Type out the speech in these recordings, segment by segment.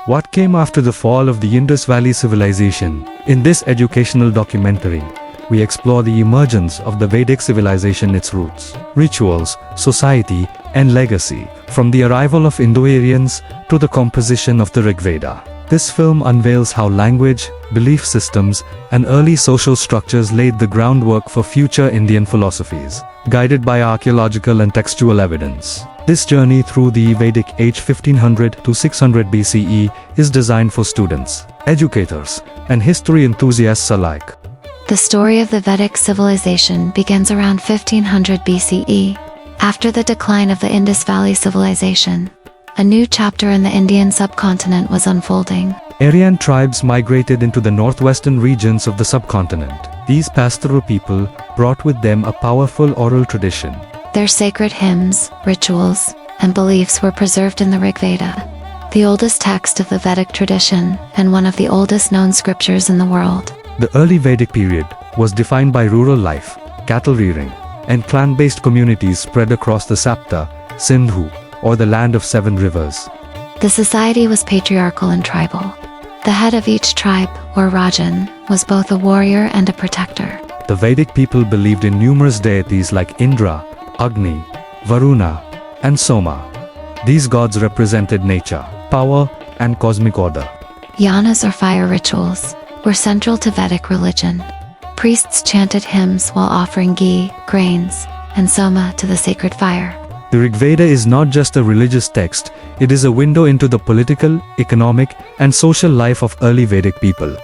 What came after the fall of the Indus Valley Civilization? In this educational documentary, we explore the emergence of the Vedic civilization, its roots, rituals, society, and legacy, from the arrival of Indo-Aryans to the composition of the Rigveda. This film unveils how language, belief systems, and early social structures laid the groundwork for future Indian philosophies, guided by archaeological and textual evidence. This journey through the Vedic Age 1500 to 600 BCE is designed for students, educators, and history enthusiasts alike. The story of the Vedic civilization begins around 1500 BCE. After the decline of the Indus Valley Civilization, a new chapter in the Indian subcontinent was unfolding. Aryan tribes migrated into the northwestern regions of the subcontinent. These pastoral people brought with them a powerful oral tradition. Their sacred hymns, rituals, and beliefs were preserved in the Rigveda, the oldest text of the Vedic tradition and one of the oldest known scriptures in the world. The early Vedic period was defined by rural life, cattle rearing, and clan-based communities spread across the Sapta, Sindhu, or the land of seven rivers. The society was patriarchal and tribal. The head of each tribe, or Rajan, was both a warrior and a protector. The Vedic people believed in numerous deities like Indra, Agni, Varuna, and Soma. These gods represented nature, power, and cosmic order. Yanas, or fire rituals, were central to Vedic religion. Priests chanted hymns while offering ghee, grains, and soma to the sacred fire. The Rigveda is not just a religious text, it is a window into the political, economic, and social life of early Vedic people.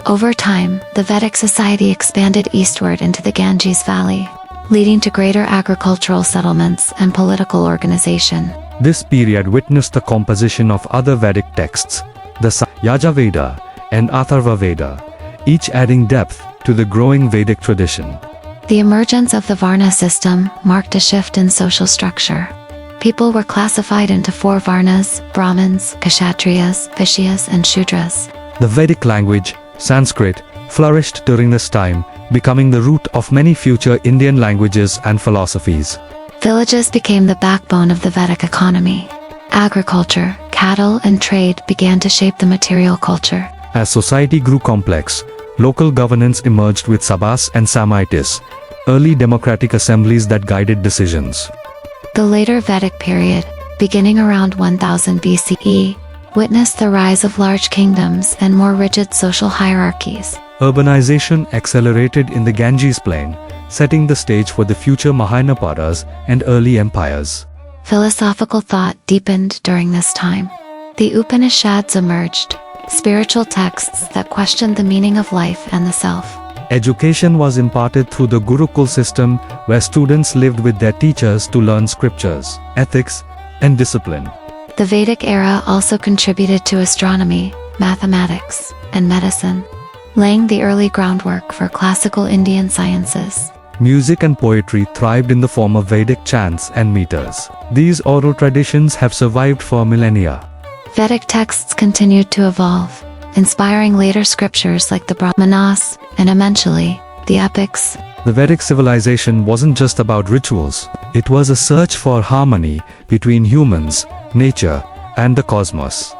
Over time, the Vedic society expanded eastward into the Ganges Valley, leading to greater agricultural settlements and political organization. This period witnessed the composition of other Vedic texts, the Yajurveda and Atharva Veda, each adding depth to the growing Vedic tradition. The emergence of the Varna system marked a shift in social structure. People were classified into four Varnas: Brahmins, Kshatriyas, Vaishyas, and Shudras. The Vedic language, Sanskrit, flourished during this time, becoming the root of many future Indian languages and philosophies. Villages became the backbone of the Vedic economy. Agriculture, cattle, and trade began to shape the material culture. As society grew complex, local governance emerged with sabhas and samhitas, early democratic assemblies that guided decisions. The later Vedic period, beginning around 1000 BCE, witnessed the rise of large kingdoms and more rigid social hierarchies. Urbanization accelerated in the Ganges plain, setting the stage for the future Mahanapadas and early empires. Philosophical thought deepened during this time. The Upanishads emerged, spiritual texts that questioned the meaning of life and the self. Education was imparted through the Gurukul system, where students lived with their teachers to learn scriptures, ethics, and discipline. The Vedic era also contributed to astronomy, mathematics, and medicine, laying the early groundwork for classical Indian sciences. Music and poetry thrived in the form of Vedic chants and meters. These oral traditions have survived for millennia. Vedic texts continued to evolve, inspiring later scriptures like the Brahmanas and eventually, the epics. The Vedic civilization wasn't just about rituals, it was a search for harmony between humans, nature, and the cosmos.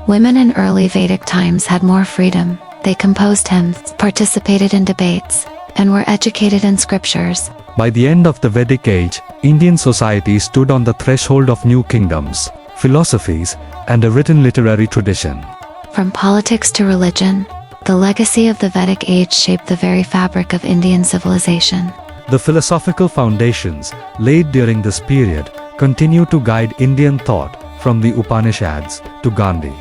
Women in early Vedic times had more freedom. They composed hymns, participated in debates, and were educated in scriptures. By the end of the Vedic Age, Indian society stood on the threshold of new kingdoms, philosophies, and a written literary tradition. From politics to religion, the legacy of the Vedic Age shaped the very fabric of Indian civilization. The philosophical foundations laid during this period continue to guide Indian thought, from the Upanishads to Gandhi.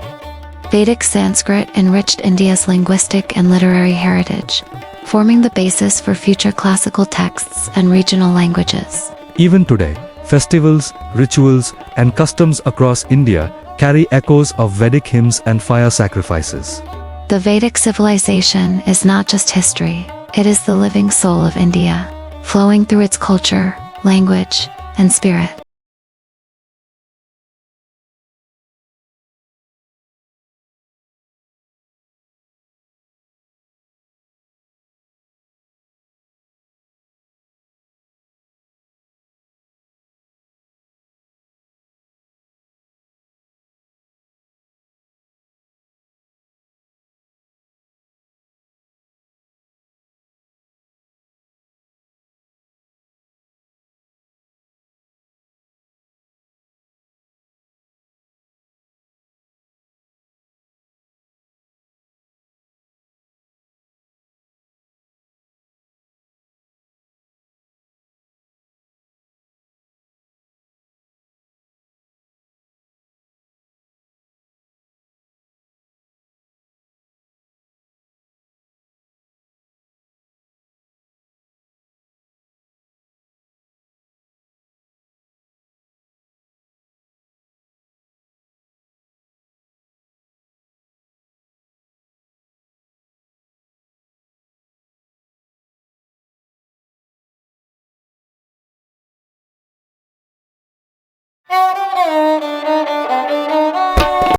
Vedic Sanskrit enriched India's linguistic and literary heritage, forming the basis for future classical texts and regional languages. Even today, festivals, rituals, and customs across India carry echoes of Vedic hymns and fire sacrifices. The Vedic civilization is not just history, it is the living soul of India, flowing through its culture, language, and spirit.